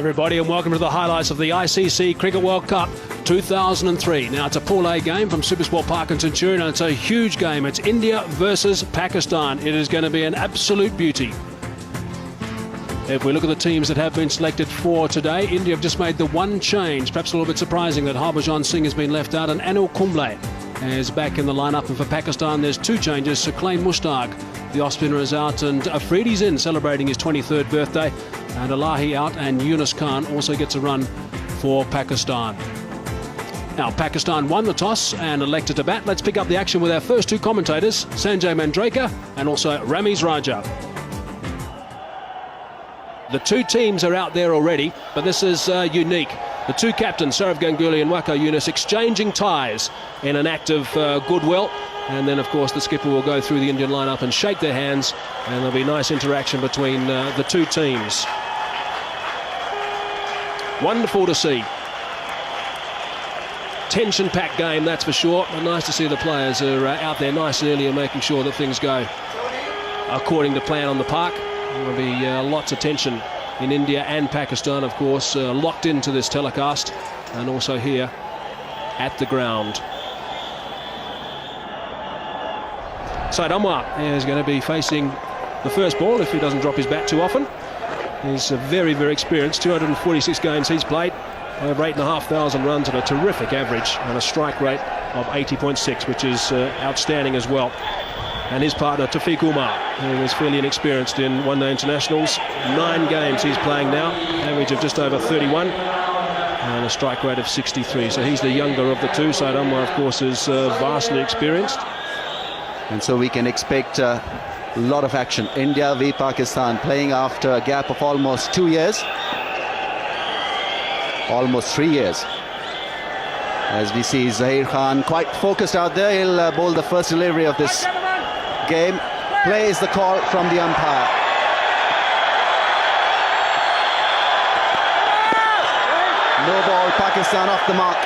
everybody, and welcome to the highlights of the ICC Cricket World Cup 2003. Now, it's a Pool A game from Supersport Park in Centurion, and it's a huge game. It's India versus Pakistan. It is going to be an absolute beauty. If we look at the teams that have been selected for today, India have just made the one change. Perhaps a little bit surprising that Harbhajan Singh has been left out, and Anil Kumble is back in the lineup. And for Pakistan, there's two changes. Suklain Mushtaq, the off-spinner, is out, and Afridi's in, celebrating his 23rd birthday. And Elahi out, and Yunus Khan also gets a run for Pakistan. Now, Pakistan won the toss and elected to bat. Let's pick up the action with our first two commentators, Sanjay Mandraker and also Ramiz Raja. The two teams are out there already, but this is unique. The two captains, Sourav Ganguly and Waqar Younis, exchanging ties in an act of goodwill. And then, of course, the skipper will go through the Indian lineup and shake their hands, and there'll be nice interaction between the two teams. Wonderful to see. Tension-packed game, that's for sure. But nice to see the players are out there nice and early and making sure that things go according to plan on the park. There will be lots of tension in India and Pakistan, of course, locked into this telecast, and also here at the ground. Saeed Anwar is going to be facing the first ball if he doesn't drop his bat too often. He's very, very experienced. 246 games he's played, over 8,500 runs and a terrific average, and a strike rate of 80.6, which is outstanding as well. And his partner, Taufeeq Umar, who is fairly inexperienced in one-day internationals. 9 games he's playing now, average of just over 31, and a strike rate of 63. So he's the younger of the two. Saeed Anwar, of course, is vastly experienced. And so we can expect a lot of action. India v Pakistan, playing after a gap of almost 2 years. Almost 3 years. As we see Zaheer Khan quite focused out there. He'll bowl the first delivery of this game. Plays the call from the umpire. No ball, Pakistan off the mark.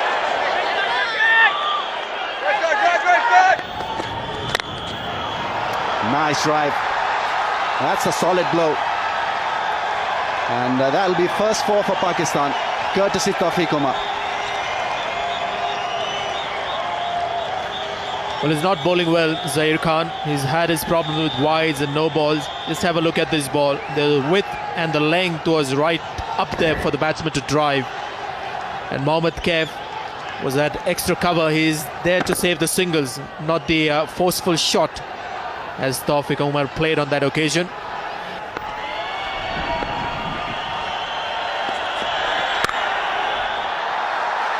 Nice drive. That's a solid blow. And that'll be first 4 for Pakistan, courtesy Taufeeq Umar. Well, he's not bowling well, Zaheer Khan. He's had his problem with wides and no balls. Just have a look at this ball. The width and the length was right up there for the batsman to drive. And Mohammad Kaif was that extra cover. He's there to save the singles, not the forceful shot, as Taufeeq Umar played on that occasion.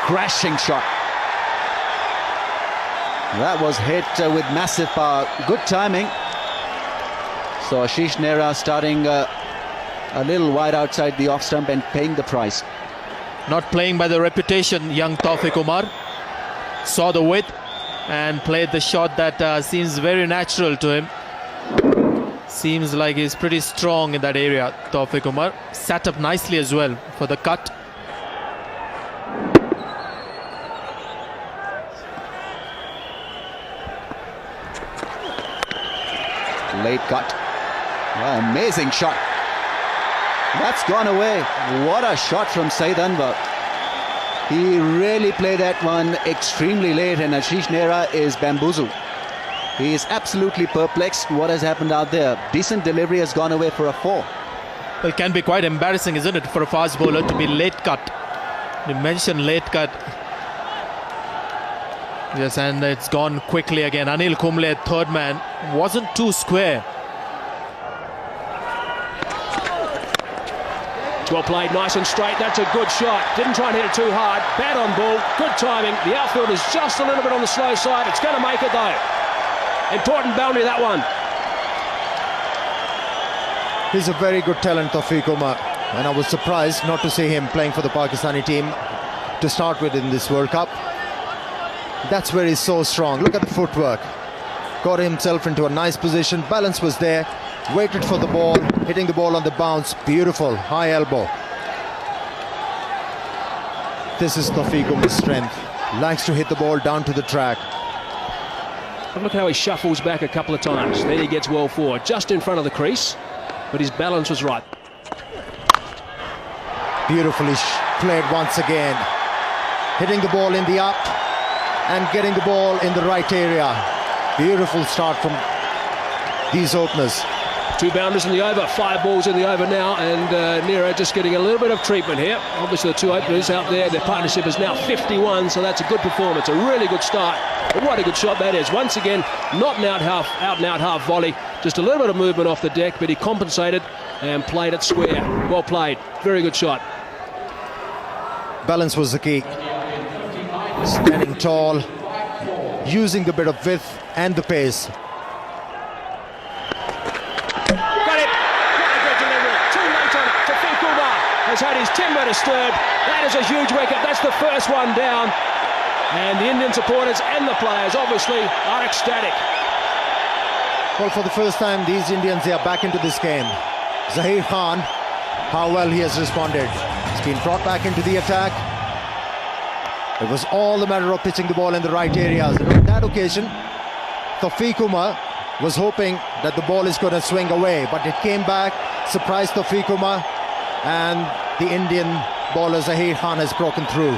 Crashing shot. That was hit with massive power. Good timing. So Ashish Nehra starting a little wide outside the off stump and paying the price. Not playing by the reputation, young Taufeeq Umar. Saw the width and played the shot that seems very natural to him. Seems like he's pretty strong in that area, Taufeeq Umar. Sat up nicely as well for the cut. Late cut. Wow, amazing shot. That's gone away. What a shot from Saeed Anwar. He really played that one extremely late, and Ashish Nehra is bamboozled. He is absolutely perplexed what has happened out there. Decent delivery has gone away for a 4. Well, it can be quite embarrassing, isn't it, for a fast bowler to be late cut. You mentioned late cut. Yes, and it's gone quickly again. Anil Kumble, third man, wasn't too square. Well played, nice and straight. That's a good shot. Didn't try and hit it too hard. Bat on ball, good timing. The outfield is just a little bit on the slow side. It's going to make it though. Important boundary, that one. He's a very good talent, Taufeeq Umar, and I was surprised not to see him playing for the Pakistani team to start with in this World Cup. That's where he's so strong. Look at the footwork. Got himself into a nice position. Balance was there. Waited for the ball. Hitting the ball on the bounce. Beautiful. High elbow. This is Taufeeq Umar's strength. Likes to hit the ball down to the track. Look how he shuffles back a couple of times. Then he gets well forward, just in front of the crease. But his balance was right. Beautifully played once again. Hitting the ball in the up and getting the ball in the right area. Beautiful start from these openers. 2 boundaries in the over, 5 balls in the over now, and Nero just getting a little bit of treatment here. Obviously the 2 openers out there, their partnership is now 51, so that's a good performance, a really good start. But what a good shot that is. Once again, not an out and out half volley, just a little bit of movement off the deck, but he compensated and played it square. Well played, very good shot. Balance was the key. Standing tall, using the bit of width and the pace. Has had his timber disturbed. That is a huge wicket. That's the first one down. And the Indian supporters and the players obviously are ecstatic. Well, for the first time, these Indians, they are back into this game. Zaheer Khan, how well he has responded. He's been brought back into the attack. It was all a matter of pitching the ball in the right areas. And on that occasion, Tawfiq Umar was hoping that the ball is going to swing away, but it came back, surprised Tawfiq Umar, and the Indian bowler Zaheer Khan has broken through.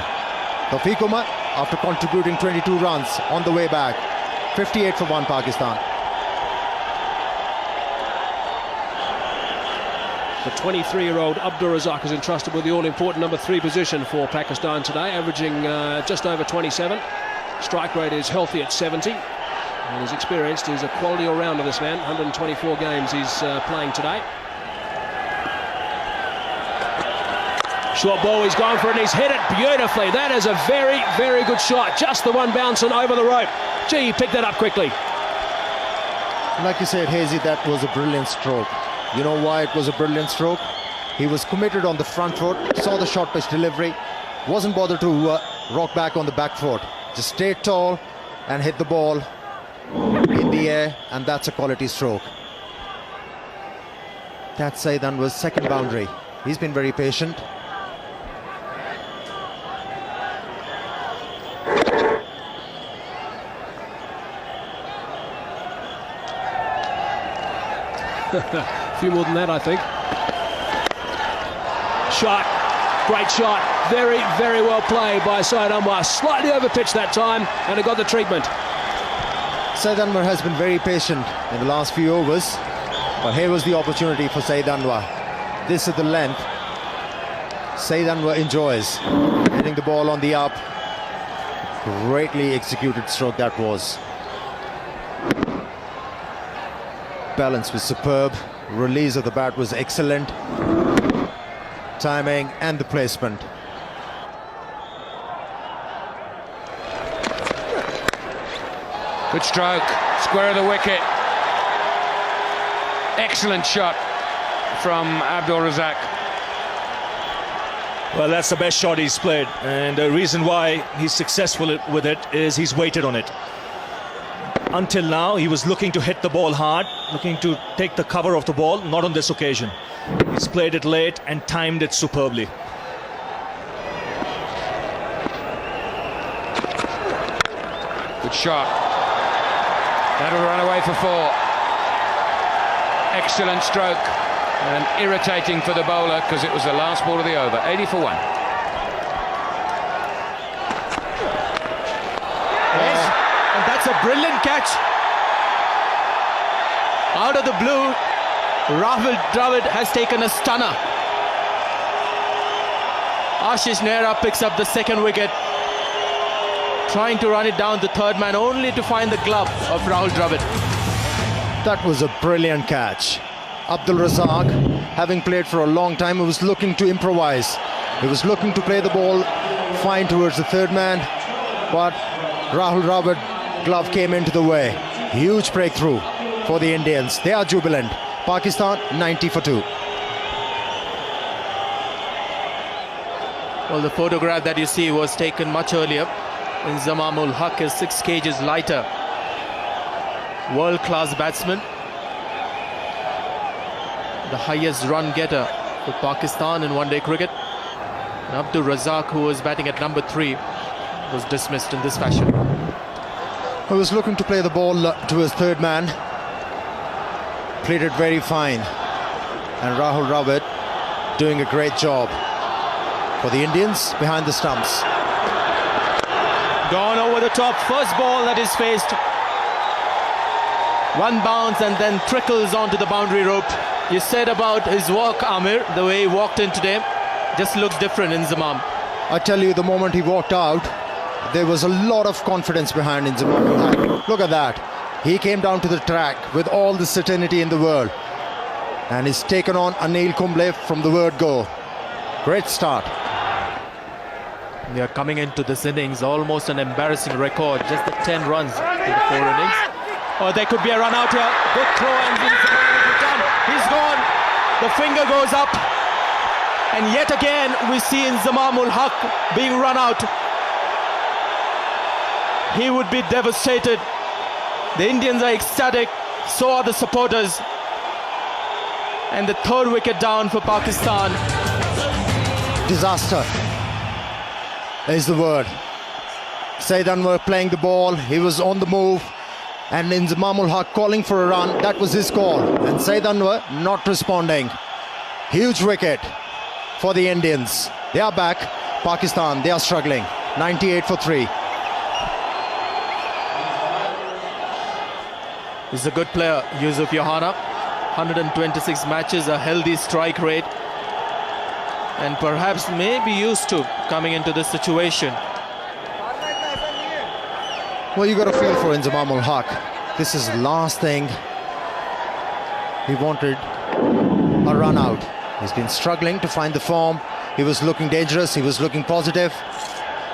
Tawfiq Umar, after contributing 22 runs on the way back, 58 for 1 Pakistan. The 23-year-old Abdul Razak is entrusted with the all-important number 3 position for Pakistan today, averaging just over 27. Strike rate is healthy at 70. And he's experienced. He's a quality all-rounder, this man. 124 games he's playing today. Short ball, he's gone for it and he's hit it beautifully. That is a very, very good shot. Just the one bouncing over the rope. Gee, he picked that up quickly. Like you said, Hazy, that was a brilliant stroke. You know why it was a brilliant stroke? He was committed on the front foot, saw the short pitch delivery, wasn't bothered to rock back on the back foot. Just stayed tall and hit the ball in the air, and that's a quality stroke. That Saeed Anwar's second boundary. He's been very patient. A few more than that, I think. Shot, great shot, very, very well played by Saeed Anwar. Slightly overpitched that time, and it got the treatment. Saeed Anwar has been very patient in the last few overs, but here was the opportunity for Saeed Anwar. This is the length Saeed Anwar enjoys, hitting the ball on the up. Greatly executed stroke that was. Balance was superb, release of the bat was excellent, timing and the placement. Good stroke, square of the wicket. Excellent shot from Abdul Razak. Well, that's the best shot he's played, and the reason why he's successful with it is he's waited on it. Until now, he was looking to hit the ball hard, looking to take the cover of the ball, not on this occasion. He's played it late and timed it superbly. Good shot. That'll run away for 4. Excellent stroke, and irritating for the bowler because it was the last ball of the over. 80 for 1. And that's a brilliant catch. Out of the blue, Rahul Dravid has taken a stunner. Ashish Nehra picks up the second wicket, trying to run it down the third man, only to find the glove of Rahul Dravid. That was a brilliant catch. Abdul Razak, having played for a long time, he was looking to improvise. He was looking to play the ball fine towards the third man, but Rahul Dravid glove came into the way. Huge breakthrough for the Indians. They are jubilant. Pakistan 90 for 2. Well, the photograph that you see was taken much earlier, and Zamamul Haq is 6 kgs lighter. World-class batsman. The highest run getter for Pakistan in one-day cricket. And Abdul Razak, who was batting at number 3, was dismissed in this fashion. He was looking to play the ball to his third man. Played it very fine. And Rahul Dravid doing a great job. for the Indians behind the stumps. Gone over the top. First ball that is faced. One bounce and then trickles onto the boundary rope. You said about his walk, Amir, the way he walked in today, just looks different in Inzamam. I tell you, the moment he walked out, there was a lot of confidence behind Inzamam ul Haq. Look at that. He came down to the track with all the certainty in the world. And he's taken on Anil Kumble from the word go. Great start. They are coming into this innings, almost an embarrassing record. Just the 10 runs in the 4 innings. Oh, there could be a run out here. Good throw and done. He's gone. The finger goes up. And yet again, we see Inzamam ul Haq being run out. He would be devastated. The Indians are ecstatic. So are the supporters. And the third wicket down for Pakistan. Disaster is the word. Saeed Anwar playing the ball. He was on the move. And Inzamam ul Haq calling for a run. That was his call. And Saeed Anwar not responding. Huge wicket for the Indians. They are back. Pakistan, they are struggling. 98 for 3. He's a good player, Yusuf Yohana. 126 matches, a healthy strike rate. And perhaps may be used to coming into this situation. Well, you got to feel for Inzamam ul Haq. This is the last thing he wanted, a run out. He's been struggling to find the form. He was looking dangerous, he was looking positive.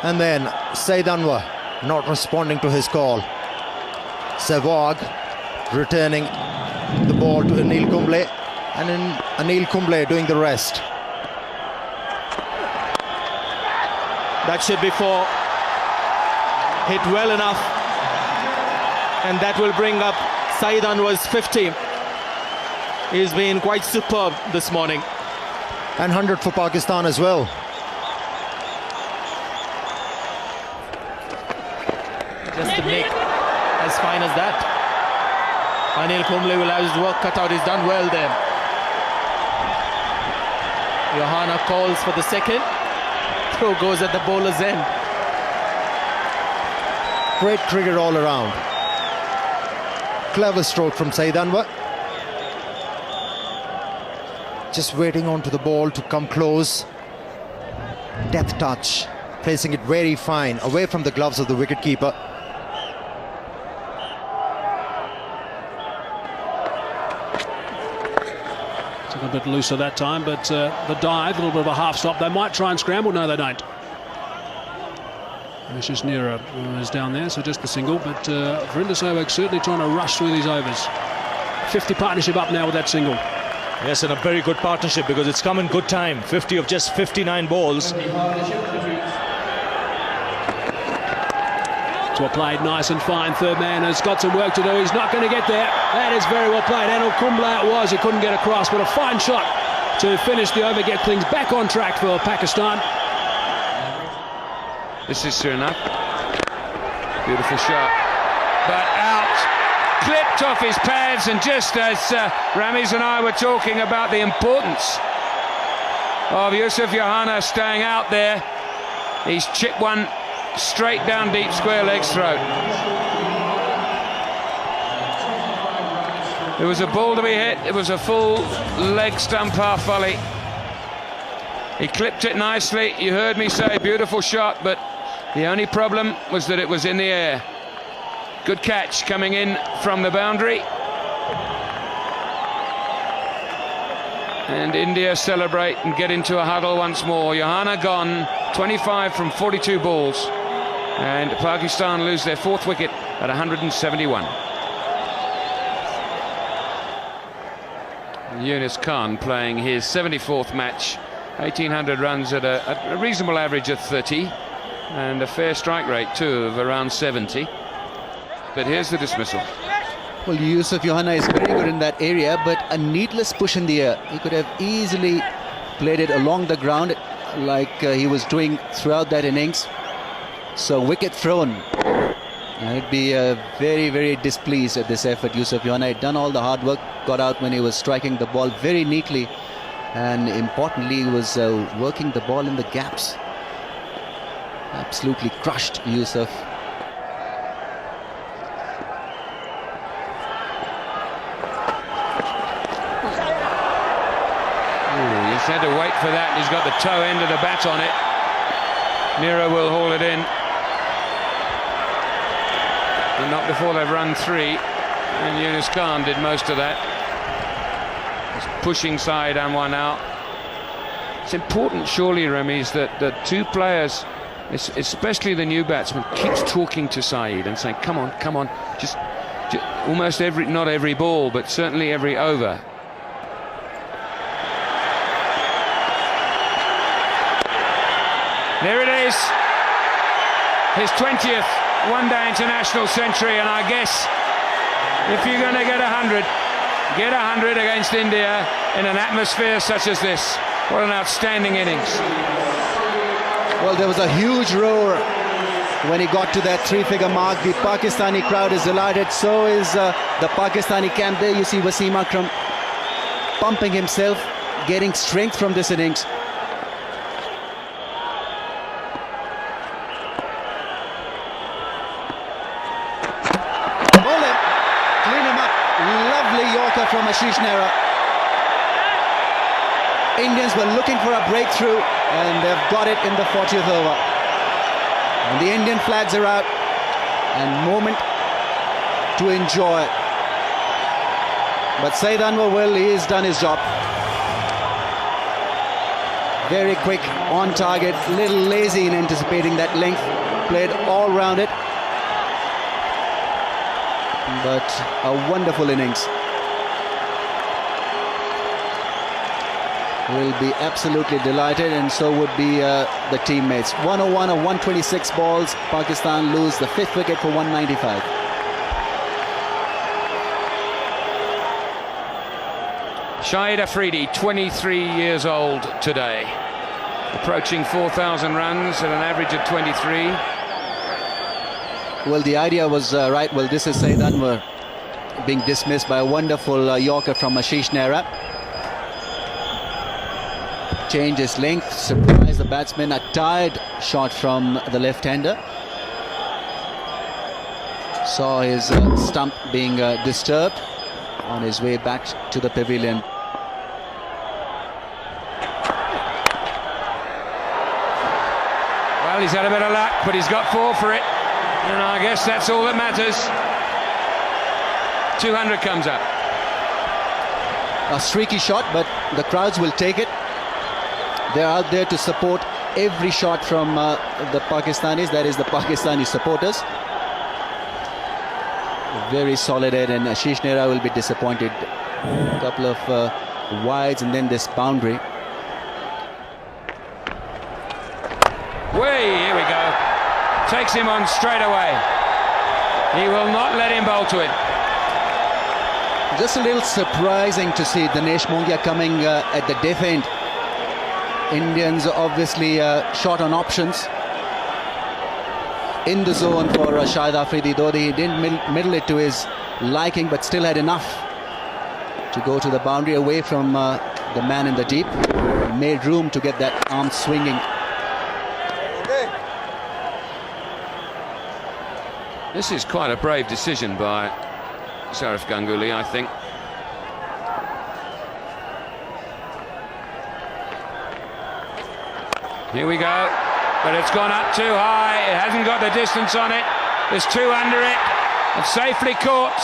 And then Saeed Anwar not responding to his call. Sehwag returning the ball to Anil Kumble, and then Anil Kumble doing the rest. That should be 4. Hit well enough, and that will bring up Saeed Anwar's 50. He's been quite superb this morning. And 100 for Pakistan as well. Just a nick as fine as that. Anil Kumble will have his work cut out. He's done well there. Yohana calls for the second. Throw goes at the bowler's end. Great cricket all around. Clever stroke from Saeed Anwar. Just waiting onto the ball to come close. Death touch. Placing it very fine, away from the gloves of the wicketkeeper. Took a bit looser that time, but the dive, a little bit of a half stop. They might try and scramble. No, they don't. It's nearer is down there, so just the single. But Virender Sehwag certainly trying to rush through these overs. 50 partnership up now with that single. Yes, and a very good partnership because it's come in good time. 50 of just 59 balls. Well played, nice and fine. Third man has got some work to do. He's not going to get there. That is very well played. Anil Kumble it was. He couldn't get across, but a fine shot to finish the over, get things back on track for Pakistan. This is Suriname. Beautiful shot. But out. Clipped off his pads, and just as Ramiz and I were talking about the importance of Yusuf Yohana staying out there, he's chipped one straight down deep square leg's throat. There was a ball to be hit. It was a full leg stump half volley. He clipped it nicely. You heard me say beautiful shot, but the only problem was that it was in the air. Good catch coming in from the boundary. And India celebrate and get into a huddle once more. Yohana gone, 25 from 42 balls. And Pakistan lose their 4th wicket at 171. Yunus Khan playing his 74th match. 1,800 runs at a reasonable average of 30. And a fair strike rate too of around 70. But here's the dismissal. Well, Yusuf Yohana is very good in that area, but a needless push in the air. He could have easily played it along the ground like he was doing throughout that innings. So wicket thrown. I'd be very, very displeased at this effort. Yusuf Yohana had done all the hard work, got out when he was striking the ball very neatly. and importantly was working the ball in the gaps. Absolutely crushed Yusuf. He's had to wait for that. He's got the toe end of the bat on it. Mira will haul it in. And not before they've run 3. And Yunus Khan did most of that. He's pushing Saeed Anwar now. It's important, surely, Ramiz, that the two players, especially the new batsman, keeps talking to Saeed and saying, come on, just almost not every ball, but certainly every over. There it is, his 20th one-day international century, and I guess if you're going to get 100, get 100 against India in an atmosphere such as this. What an outstanding innings. Well, there was a huge roar when he got to that 3-figure mark. The Pakistani crowd is delighted, so is the Pakistani camp. There you see Wasim Akram pumping himself, getting strength from this innings. Yorker from Ashish Nehra. Indians were looking for a breakthrough and they've got it in the 40th over. And the Indian flags are out and moment to enjoy. But Saeed Anwar he's done his job. Very quick, on target, little lazy in anticipating that length. Played all round it. But a wonderful innings. Will be absolutely delighted, and so would be the teammates. 101 of 126 balls. Pakistan lose the 5th wicket for 195. Shahid Afridi, 23 years old today, approaching 4,000 runs at an average of 23. Well, the idea was right. Well, this is Saeed Anwar being dismissed by a wonderful Yorker from Ashish Nehra. Change his length, surprise the batsman. A tired shot from the left-hander. Saw his stump being disturbed on his way back to the pavilion. Well, he's had a bit of luck, but he's got 4 for it. And I guess that's all that matters. 200 comes up. A streaky shot, but the crowds will take it. They're out there to support every shot from the Pakistanis, that is the Pakistani supporters. Very solid head, and Ashish Nehra will be disappointed. A couple of wides and then this boundary. Here we go. Takes him on straight away. He will not let him bowl to it. Just a little surprising to see Dinesh Mongia coming at the death end. Indians obviously short on options in the zone for Shahid Afridi, though he didn't middle it to his liking, but still had enough to go to the boundary away from the man in the deep. Made room to get that arm swinging. This is quite a brave decision by Sourav Ganguly, I think. Here we go, but it's gone up too high. It hasn't got the distance on it. There's 2 under it. It's safely caught.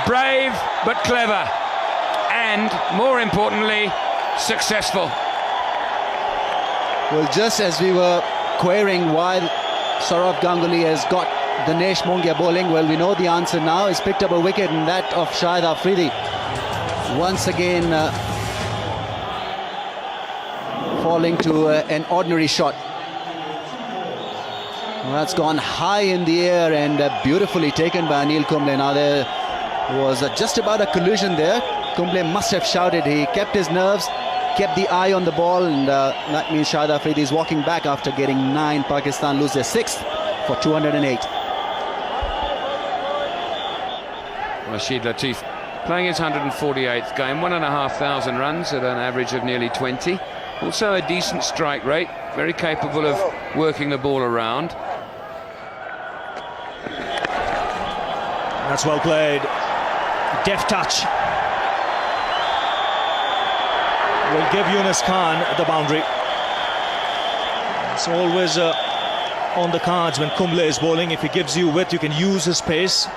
Brave but clever, and more importantly, successful. Well, just as we were querying why Sourav Ganguly has got Dinesh Mongia bowling, well, we know the answer now. He's picked up a wicket, and that of Shahid Afridi. Once again, falling to an ordinary shot. Well, that's gone high in the air and beautifully taken by Anil Kumble. Now there was just about a collision there. Kumble must have shouted. He kept his nerves, kept the eye on the ball, and that means Shahid Afridi is walking back after getting 9. Pakistan lose their 6th for 208. Rashid Latif playing his 148th game, 1,500 runs at an average of nearly 20. Also a decent strike rate, very capable of working the ball around. That's well played. Deft touch. Will give Yunus Khan the boundary. It's always on the cards when Kumble is bowling. If he gives you width, you can use his pace.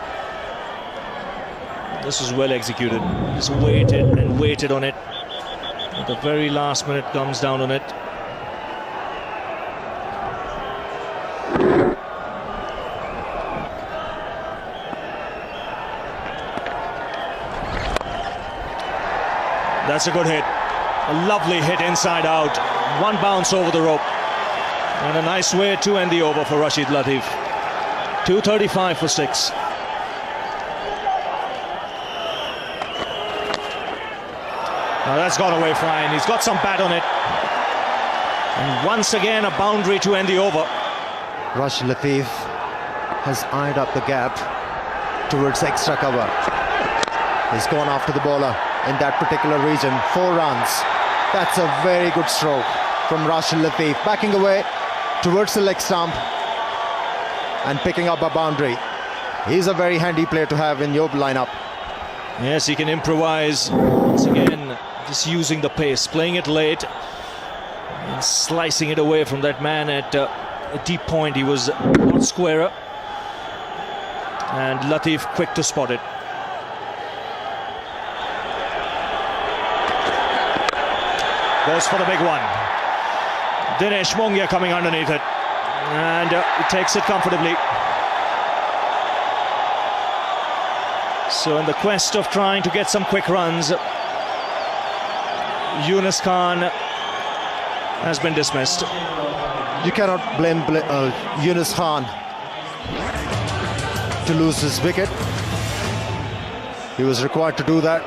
This is well executed. Just waited and waited on it. At the very last minute, comes down on it. That's a good hit. A lovely hit inside out. One bounce over the rope. And a nice way to end the over for Rashid Latif. 235 for 6. Now that's gone away fine. He's got some bat on it. And once again, a boundary to end the over. Rashid Latif has eyed up the gap towards extra cover. He's gone after the bowler in that particular region. 4 runs. That's a very good stroke from Rashid Latif, backing away towards the leg stump and picking up a boundary. He's a very handy player to have in your lineup. Yes, he can improvise. Once again, just using the pace, playing it late and slicing it away from that man at a deep point. He was a lot squarer, and Latif quick to spot it. Goes for the big one. Dinesh Mongia coming underneath it, and he takes it comfortably. So in the quest of trying to get some quick runs, Yunus Khan has been dismissed. You cannot blame Yunus Khan to lose his wicket. He was required to do that.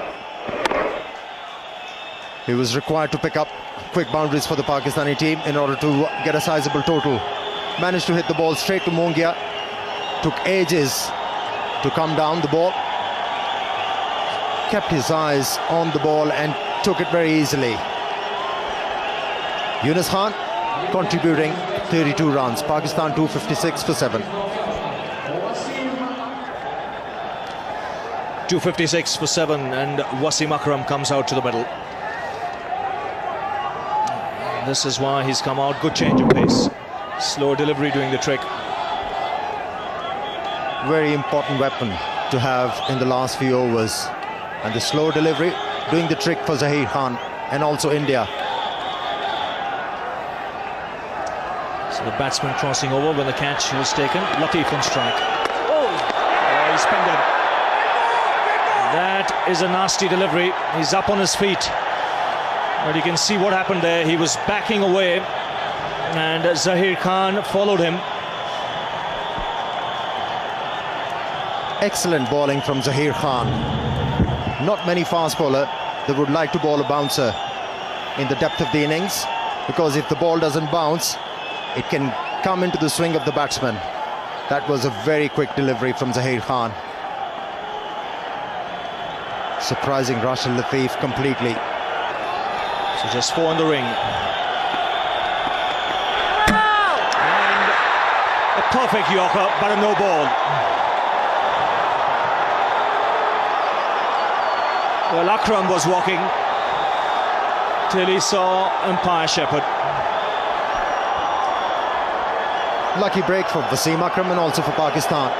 He was required to pick up quick boundaries for the Pakistani team in order to get a sizable total. Managed to hit the ball straight to Mongia. Took ages to come down the ball. Kept his eyes on the ball and took it very easily. Yunus Khan contributing 32 runs. Pakistan 256 for 7. 256 for 7, and Wasim Akram comes out to the middle. This is why he's come out. Good change of pace. Slow delivery doing the trick. Very important weapon to have in the last few overs. And the slow delivery doing the trick for Zaheer Khan and also India. So the batsman crossing over when the catch was taken. Latif on strike. Oh, he's pinned him. That is a nasty delivery. He's up on his feet. But you can see what happened there. He was backing away and Zaheer Khan followed him. Excellent bowling from Zaheer Khan. Not many fast bowler that would like to bowl a bouncer in the depth of the innings, because if the ball doesn't bounce, it can come into the swing of the batsman. That was a very quick delivery from Zaheer Khan. Surprising Rashid Latif completely. So just 4 in the ring. And a perfect Yorker, but a no ball. Well, Akram was walking till he saw umpire Shepherd. Lucky break for Wasim Akram and also for Pakistan.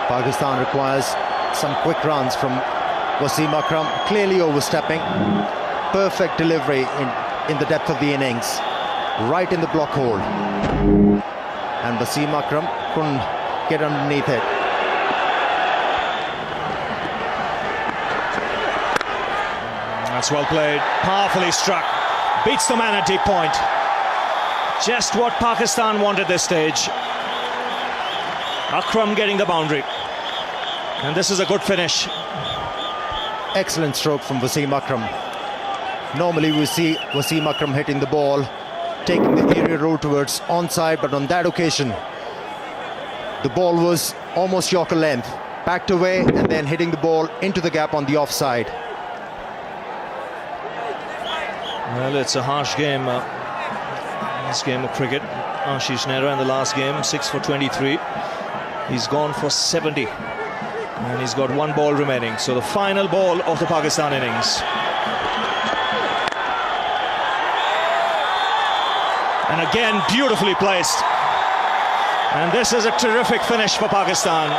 Pakistan requires some quick runs from Wasim Akram, clearly overstepping. Perfect delivery in the depth of the innings, right in the block hole. And Wasim Akram couldn't get underneath it. That's well played, powerfully struck, beats the man at deep point. Just what Pakistan wanted this stage. Akram getting the boundary, and this is a good finish. Excellent stroke from Wasim Akram. Normally we see Wasim Akram hitting the ball, taking the aerial route towards onside, but on that occasion the ball was almost Yorker length backed away and then hitting the ball into the gap on the offside. Well, it's a harsh game, this game of cricket. Ashish Nehra in the last game, 6 for 23. He's gone for 70. And he's got one ball remaining. So the final ball of the Pakistan innings. And again, beautifully placed. And this is a terrific finish for Pakistan.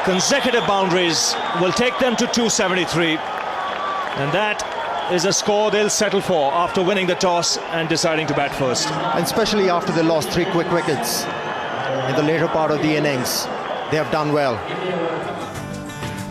Consecutive boundaries will take them to 273. And that is a score they'll settle for after winning the toss and deciding to bat first. And especially after they lost 3 quick wickets in the later part of the innings. They have done well.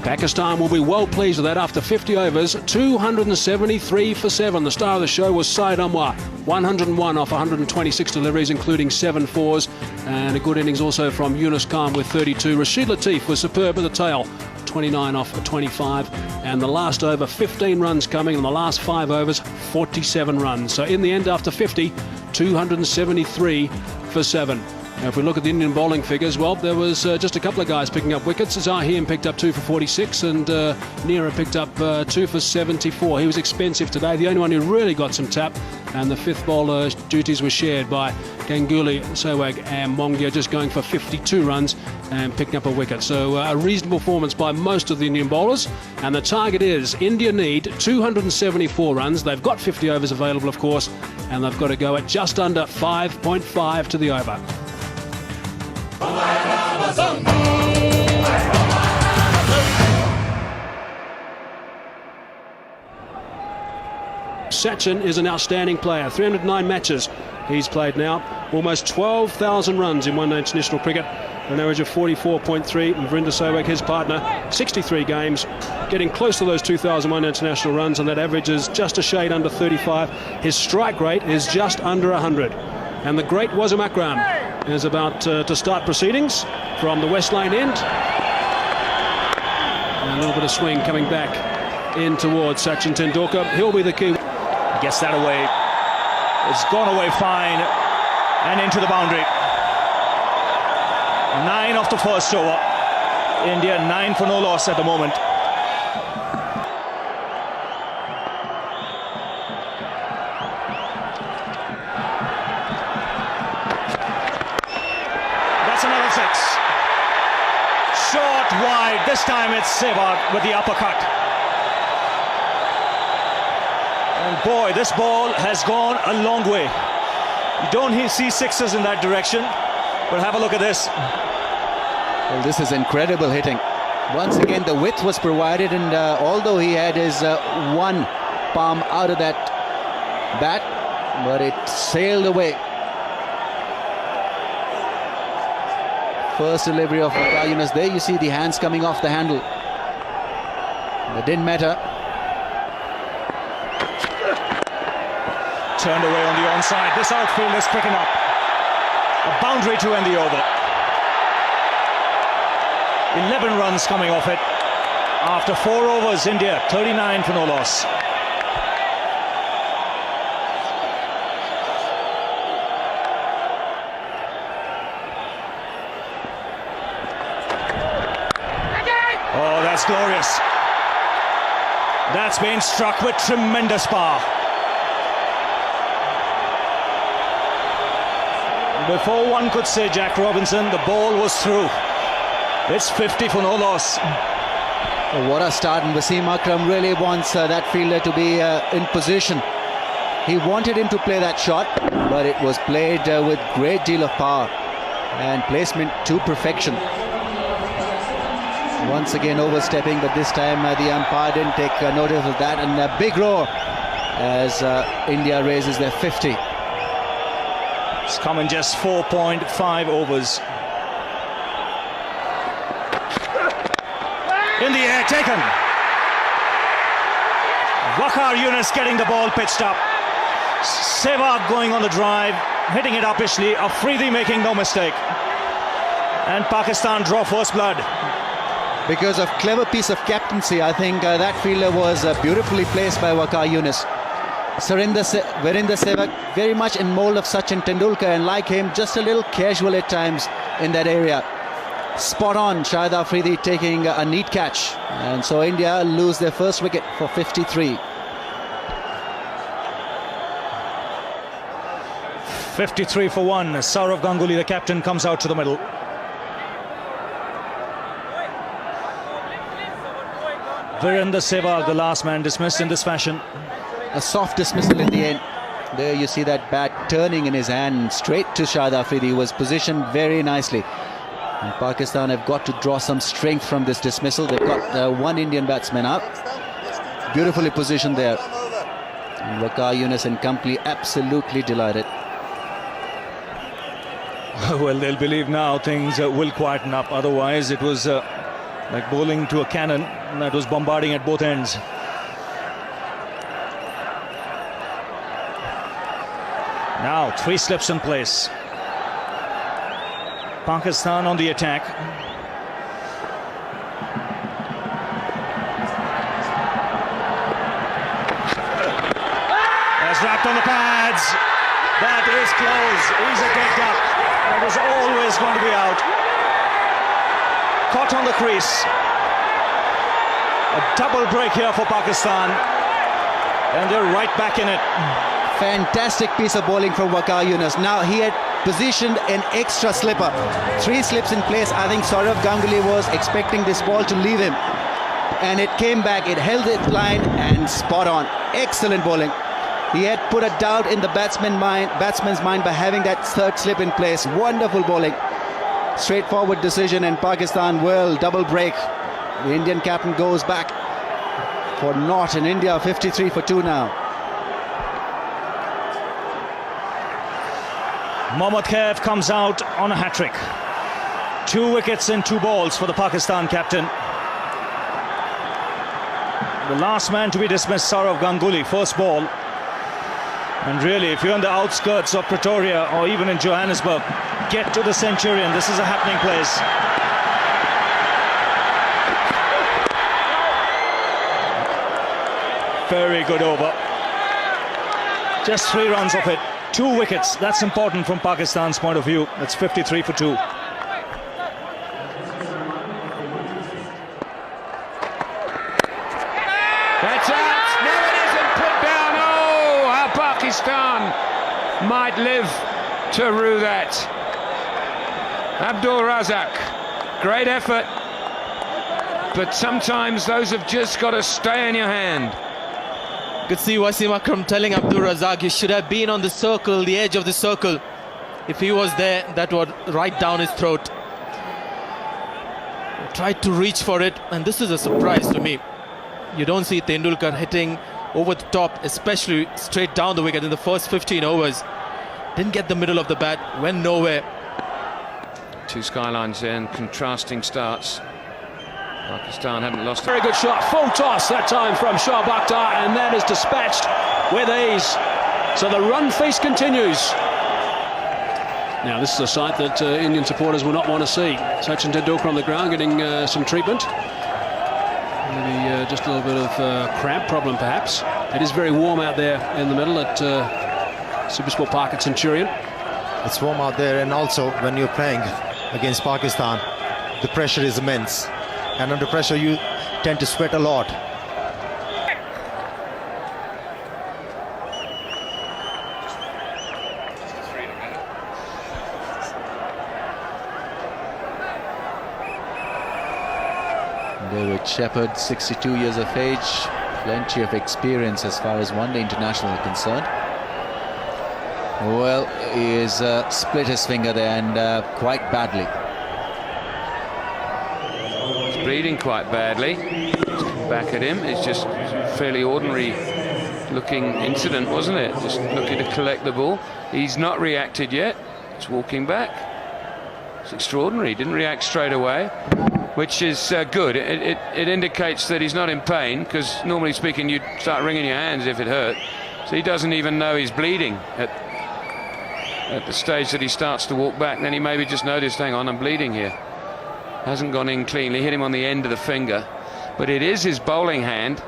Pakistan will be well pleased with that after 50 overs, 273 for 7. The star of the show was Syed Anwar, 101 off 126 deliveries, including 7 fours, and a good innings also from Yunus Khan with 32. Rashid Latif was superb at the tail, 29 off 25, and the last over 15 runs coming, and the last 5 overs 47 runs. So in the end, after 50, 273 for 7. Now, if we look at the Indian bowling figures, well, there was just a couple of guys picking up wickets. Zaheem picked up 2 for 46 and Nehra picked up 2 for 74. He was expensive today, the only one who really got some tap, and the fifth bowler duties were shared by Ganguly, Sehwag and Mongia, just going for 52 runs and picking up a wicket. So a reasonable performance by most of the Indian bowlers, and the target is India need 274 runs. They've got 50 overs available, of course, and they've got to go at just under 5.5 to the over. Sachin is an outstanding player. 309 matches he's played now. Almost 12,000 runs in one-day international cricket. An average of 44.3. And Virender Sehwag, his partner, 63 games. Getting close to those 2,000 one-day international runs, and that average is just a shade under 35. His strike rate is just under 100. And the great Wasim Akram is about to start proceedings from the West Lane end. And a little bit of swing coming back in towards Sachin Tendulkar. He'll be the key. Gets that away. It's gone away fine and into the boundary. 9 off the first over. India 9 for no loss at the moment. That's another 6. Short, wide. This time it's Sehwag with the uppercut. And boy, this ball has gone a long way. You don't see sixes in that direction, but have a look at this. Well, this is incredible hitting. Once again, the width was provided, and although he had his one palm out of that bat, but it sailed away. First delivery of Waqar Younis. There you see the hands coming off the handle. It didn't matter. Turned away on the onside. This outfield is quick enough. A boundary to end the over. 11 runs coming off it. After 4 overs, India 39 for no loss. Oh, that's glorious. That's been struck with tremendous power. Before one could say Jack Robinson, the ball was through. It's 50 for no loss. Oh, what a start, and Wasim Akram really wants that fielder to be in position. He wanted him to play that shot, but it was played with great deal of power and placement to perfection. Once again overstepping, but this time the umpire didn't take notice of that, and a big roar as India raises their 50. It's come in just 4.5 overs. In the air, taken. Waqar Younis getting the ball pitched up. Sehwag going on the drive, hitting it uppishly. Afridi making no mistake. And Pakistan draw first blood. Because of clever piece of captaincy, I think that fielder was beautifully placed by Waqar Younis. Virender Sehwag very much in mold of Sachin Tendulkar, and like him, just a little casual at times in that area. spot on. Shahid Afridi taking a neat catch, and so India lose their first wicket for 53. 53 for 1. Sourav Ganguly, the captain, comes out to the middle. Virender Sehwag, the last man, dismissed in this fashion. A soft dismissal in the end. There you see that bat turning in his hand straight to Shahid Afridi. He was positioned very nicely. And Pakistan have got to draw some strength from this dismissal. They've got one Indian batsman out. Beautifully positioned there. And Waqar Younis and company absolutely delighted. Well, they'll believe now things will quieten up. Otherwise, it was like bowling to a cannon that was bombarding at both ends. Now, 3 slips in place. Pakistan on the attack. That's wrapped on the pads. That is close. He's a dead duck. That was always going to be out. Caught on the crease. A double break here for Pakistan. And they're right back in it. Fantastic piece of bowling from Waqar Younis. Now he had positioned an extra slipper. 3 slips in place. I think Sourav Ganguly was expecting this ball to leave him. And it came back. It held its line and spot on. Excellent bowling. He had put a doubt in the batsman's mind by having that 3rd slip in place. Wonderful bowling. Straightforward decision, and Pakistan will double break. The Indian captain goes back for naught, in India 53 for 2 now. Mohammad Khaif comes out on a hat-trick. 2 wickets in 2 balls for the Pakistan captain. The last man to be dismissed, Sourav Ganguly, first ball. And really, if you're on the outskirts of Pretoria or even in Johannesburg, get to the Centurion. This is a happening place. Very good over. Just 3 runs of it. 2 wickets. That's important from Pakistan's point of view. That's 53 for 2. That's out. No, it isn't put down. Oh, how Pakistan might live to rue that. Abdul Razak, great effort, but sometimes those have just got to stay in your hand. Could see Wasim Akram telling Abdul Razak, you should have been on the circle, the edge of the circle. If he was there, that would right down his throat. Tried to reach for it, and this is a surprise to me. You don't see Tendulkar hitting over the top, especially straight down the wicket in the first 15 overs. Didn't get the middle of the bat, went nowhere. 2 skylines there and contrasting starts. Pakistan haven't lost. Very good shot, full toss that time from Shoaib Akhtar, and that is dispatched with ease. So the run feast continues. Now this is a sight that Indian supporters will not want to see. Sachin Tendulkar on the ground getting some treatment. Maybe just a little bit of cramp problem perhaps. It is very warm out there in the middle at Supersport Park at Centurion. It's warm out there, and also when you're playing against Pakistan, the pressure is immense. And under pressure, you tend to sweat a lot. David Shepherd, 62 years of age, plenty of experience as far as one-day international is concerned. Well, he is split his finger there, and quite badly. Bleeding quite badly. Back at him. It's just a fairly ordinary looking incident, wasn't it? Just looking to collect the ball. He's not reacted yet. It's walking back. It's extraordinary. Didn't react straight away, which is good. It indicates that he's not in pain, because normally speaking you'd start wringing your hands if it hurt. So he doesn't even know he's bleeding at the stage that he starts to walk back. Then he maybe just noticed, hang on, I'm bleeding here. Hasn't gone in cleanly, hit him on the end of the finger. But it is his bowling hand,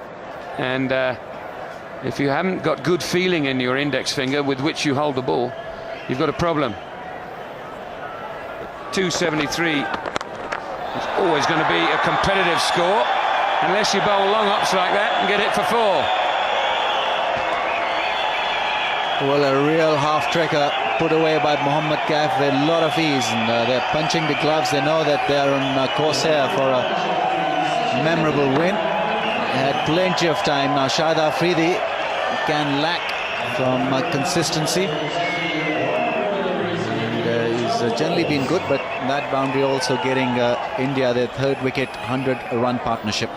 and if you haven't got good feeling in your index finger with which you hold the ball, you've got a problem. 273 It's always going to be a competitive score unless you bowl long hops like that and get it for 4. Well, a real half-tricker put away by Mohammad Kaif with a lot of ease, and they're punching the gloves. They know that they're on course here for a memorable win. They had plenty of time. Now Shahid Afridi can lack from consistency, and he's generally been good, but that boundary also getting India their third wicket, 100-run partnership.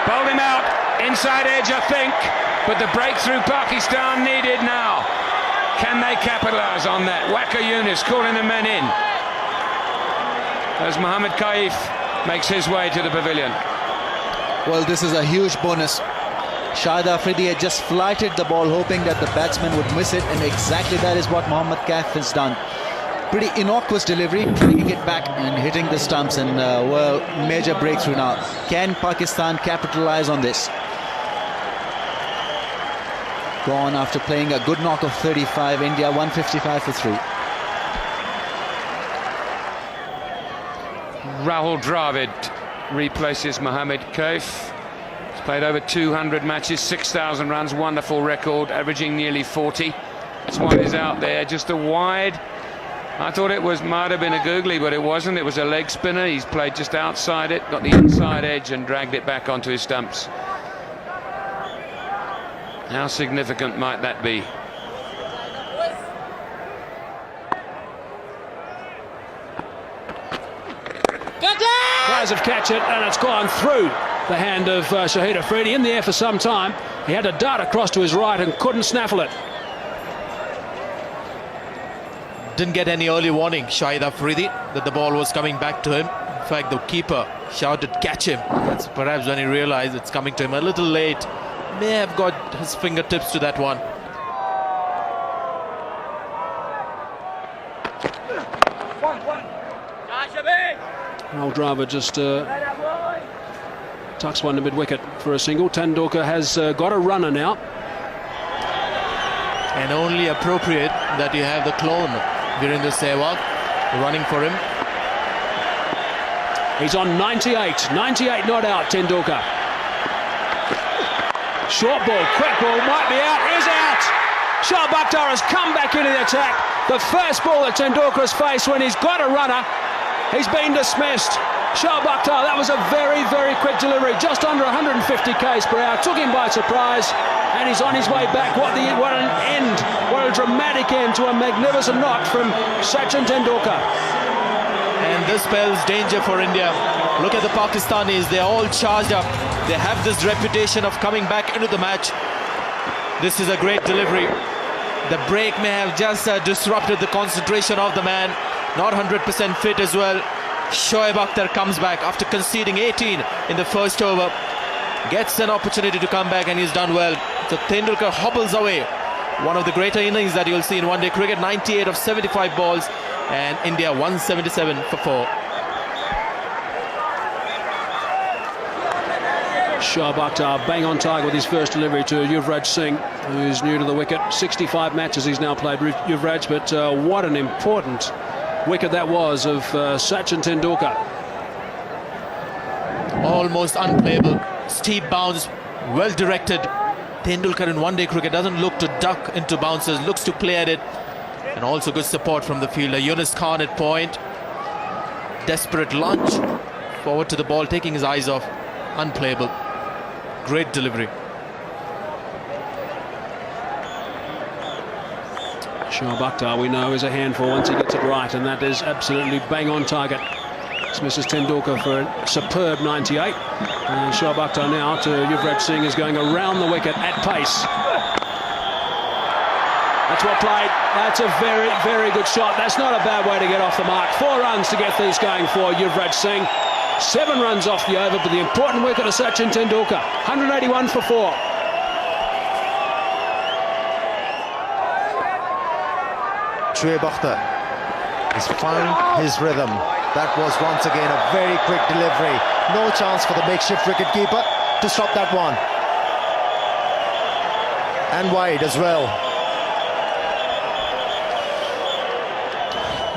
Bowled him out, inside edge I think, but the breakthrough Pakistan needed now. Can they capitalise on that? Waqar Younis calling the men in as Mohammad Kaif makes his way to the pavilion. Well, this is a huge bonus. Shahid Afridi had just flighted the ball hoping that the batsman would miss it, and exactly that is what Mohammad Kaif has done. Pretty innocuous delivery, bringing it back and hitting the stumps, and well, major breakthrough now. Can Pakistan capitalise on this? Gone after playing a good knock of 35, India 155 for 3. Rahul Dravid replaces Mohammad Kaif. He's played over 200 matches, 6,000 runs, wonderful record, averaging nearly 40. This one is out there, just a wide. I thought it might have been a googly, but it wasn't. It was a leg spinner. He's played just outside it, got the inside edge and dragged it back onto his stumps. How significant might that be? Players have catch it, and it's gone through the hand of Shahid Afridi. In the air for some time. He had to dart across to his right and couldn't snaffle it. Didn't get any early warning, Shahid Afridi, that the ball was coming back to him. In fact, the keeper shouted, "Catch him." That's perhaps when he realized it's coming to him a little late. May have got his fingertips to that one. Rahul Dravid just tucks one to mid-wicket for a single. Tendulkar has got a runner now. And only appropriate that you have the clone, Virender Sehwag, running for him. He's on 98 not out, Tendulkar. Short ball, quick ball, might be out, is out. Shoaib Akhtar has come back into the attack. The first ball that Tendulkar has faced when he's got a runner, he's been dismissed. Shoaib Akhtar, that was a very, very quick delivery, just under 150 k's per hour, took him by surprise, and he's on his way back. What an end, what a dramatic end to a magnificent knock from Sachin Tendulkar. And this spells danger for India. Look at the Pakistanis, they're all charged up. They have this reputation of coming back into the match. This is a great delivery. The break may have just disrupted the concentration of the man. Not 100% fit as well. Shoaib Akhtar comes back after conceding 18 in the first over. Gets an opportunity to come back, and he's done well. So Tendulkar hobbles away. One of the greater innings that you'll see in one-day cricket. 98 of 75 balls, and India 177 for 4. Shoaib Akhtar bang on target with his first delivery to Yuvraj Singh, who's new to the wicket. 65 matches he's now played, Yuvraj, but what an important wicket that was of Sachin Tendulkar. Almost unplayable, steep bounce, well directed. Tendulkar in one-day cricket doesn't look to duck into bounces, looks to play at it, and also good support from the fielder. Yunus Khan at point, desperate lunge forward to the ball, taking his eyes off. Unplayable. Great delivery. Shoaib Akhtar, we know, is a handful once he gets it right, and that is absolutely bang on target. It's Mrs. Tendulkar for a superb 98. And Shoaib Akhtar now to Yuvraj Singh is going around the wicket at pace. That's well played. That's a very, very good shot. That's not a bad way to get off the mark. 4 runs to get these going for Yuvraj Singh. 7 runs off the over, but the important wicket of Sachin Tendulkar. 181 for 4. Shoaib Akhtar has found his rhythm. That was once again a very quick delivery. No chance for the makeshift wicketkeeper to stop that one. And wide as well.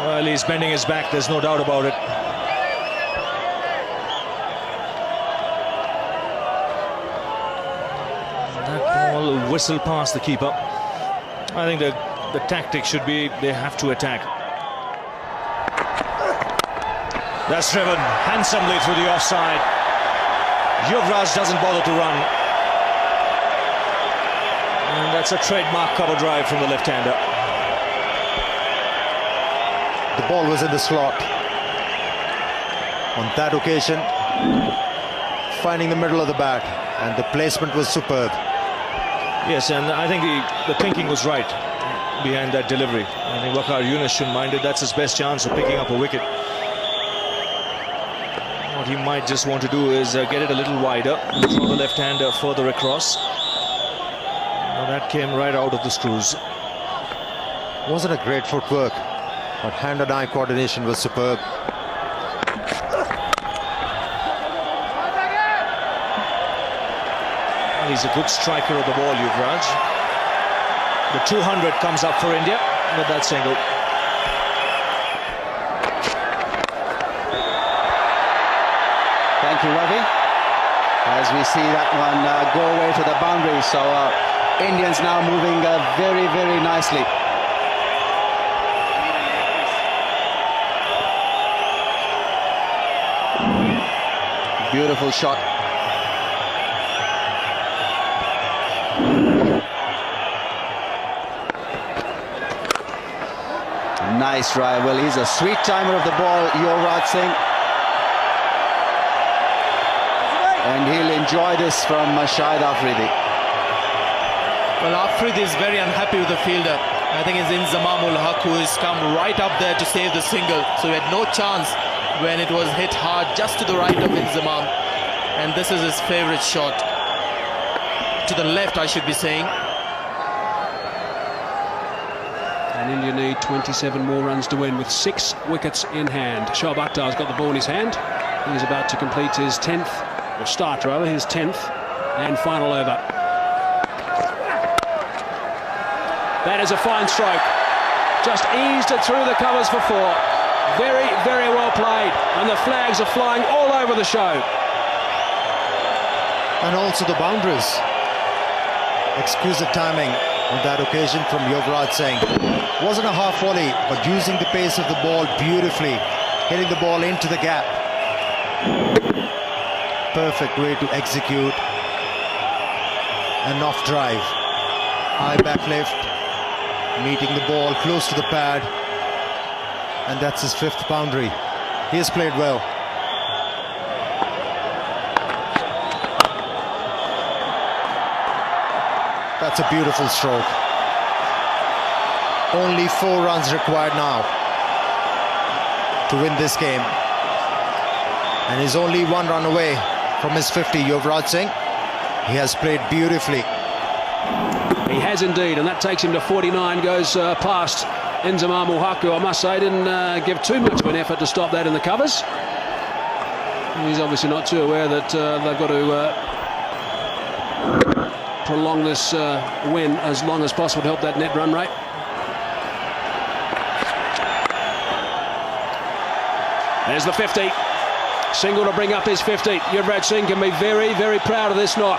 Well, he's bending his back, there's no doubt about it. That ball whistled past the keeper. I think the tactic should be they have to attack. That's driven handsomely through the offside. Yuvraj doesn't bother to run. And that's a trademark cover drive from the left-hander. The ball was in the slot. On that occasion, finding the middle of the bat, and the placement was superb. Yes, and I think the thinking was right behind that delivery. I think Waqar Younis shouldn't mind it. That's his best chance of picking up a wicket. What he might just want to do is get it a little wider, throw the left-hander further across. Now that came right out of the screws. Wasn't a great footwork, but hand and eye coordination was superb. Well, he's a good striker of the ball, Yuvraj. The 200 comes up for India with that single. Thank you, Ravi. As we see that one go away to the boundary, so Indians now moving very, very nicely. Beautiful shot. Nice drive. Well, he's a sweet timer of the ball, Yuvraj Singh. And he'll enjoy this from Shahid Afridi. Well, Afridi is very unhappy with the fielder. I think it's Inzamam ul Haq who has come right up there to save the single. So he had no chance when it was hit hard just to the right of Inzamam. And this is his favourite shot. To the left, I should be saying. And India need 27 more runs to win with 6 wickets in hand. Shoaib Akhtar's got the ball in his hand. He's about to complete his 10th, or start rather, his 10th and final over. That is a fine stroke. Just eased it through the covers for 4. Very, very well played. And the flags are flying all over the show. And also the boundaries. Exquisite timing on that occasion from Yuvraj Singh. Wasn't a half volley, but using the pace of the ball beautifully, hitting the ball into the gap. Perfect way to execute an off drive. High back lift, meeting the ball close to the pad, and that's his 5th boundary. He has played well. That's a beautiful stroke. Only 4 runs required now to win this game. And he's only 1 run away from his 50, Yuvraj Singh. He has played beautifully. He has indeed, and that takes him to 49, goes past Inzamam ul Haq, who I must say didn't give too much of an effort to stop that in the covers. He's obviously not too aware that they've got to prolong this win as long as possible to help that net run rate. There's the 50. Single to bring up his 50. Yuvraj Singh can be very, very proud of this knock.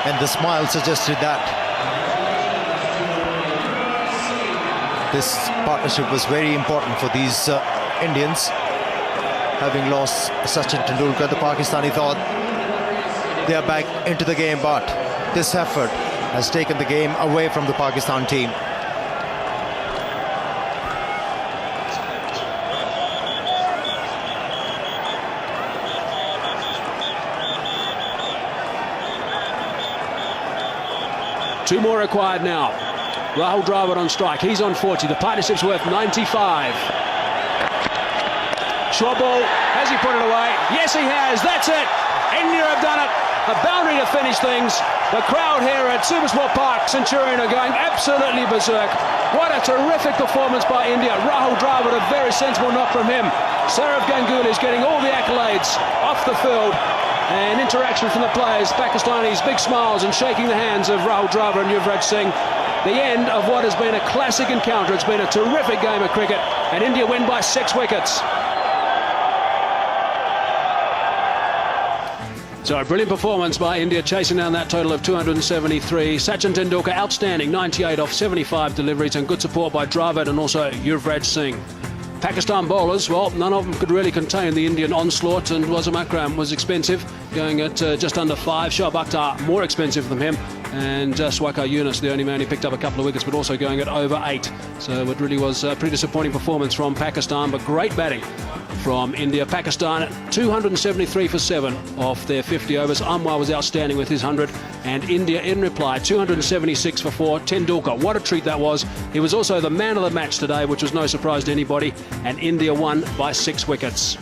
And the smile suggested that. This partnership was very important for these Indians. Having lost Sachin Tendulkar, the Pakistani thought they are back into the game, but this effort has taken the game away from the Pakistan team. Two more required now. Rahul Dravid on strike. He's on 40. The partnership's worth 95. Short ball. Has he put it away? Yes, he has. That's it. India have done it. A boundary to finish things. The crowd here at Supersport Park Centurion are going absolutely berserk. What a terrific performance by India. Rahul Dravid, a very sensible knock from him. Sourav Ganguly is getting all the accolades off the field. And interaction from the players, Pakistanis, big smiles and shaking the hands of Rahul Dravid and Yuvraj Singh. the end of what has been a classic encounter. It's been a terrific game of cricket, and India win by 6 wickets. So a brilliant performance by India, chasing down that total of 273. Sachin Tendulkar outstanding, 98 off 75 deliveries, and good support by Dravid and also Yuvraj Singh. Pakistan bowlers, well, none of them could really contain the Indian onslaught, and Wasim Akram was expensive, going at just under 5. Shoaib Akhtar more expensive than him, and Swaikar Yunus, the only man who picked up a couple of wickets, but also going at over 8. So it really was a pretty disappointing performance from Pakistan, but great batting from India. Pakistan 273 for 7 off their 50 overs. Anwar was outstanding with his 100, and India in reply 276 for 4. Tendulkar, what a treat that was. He was also the man of the match today, which was no surprise to anybody, and India won by 6 wickets.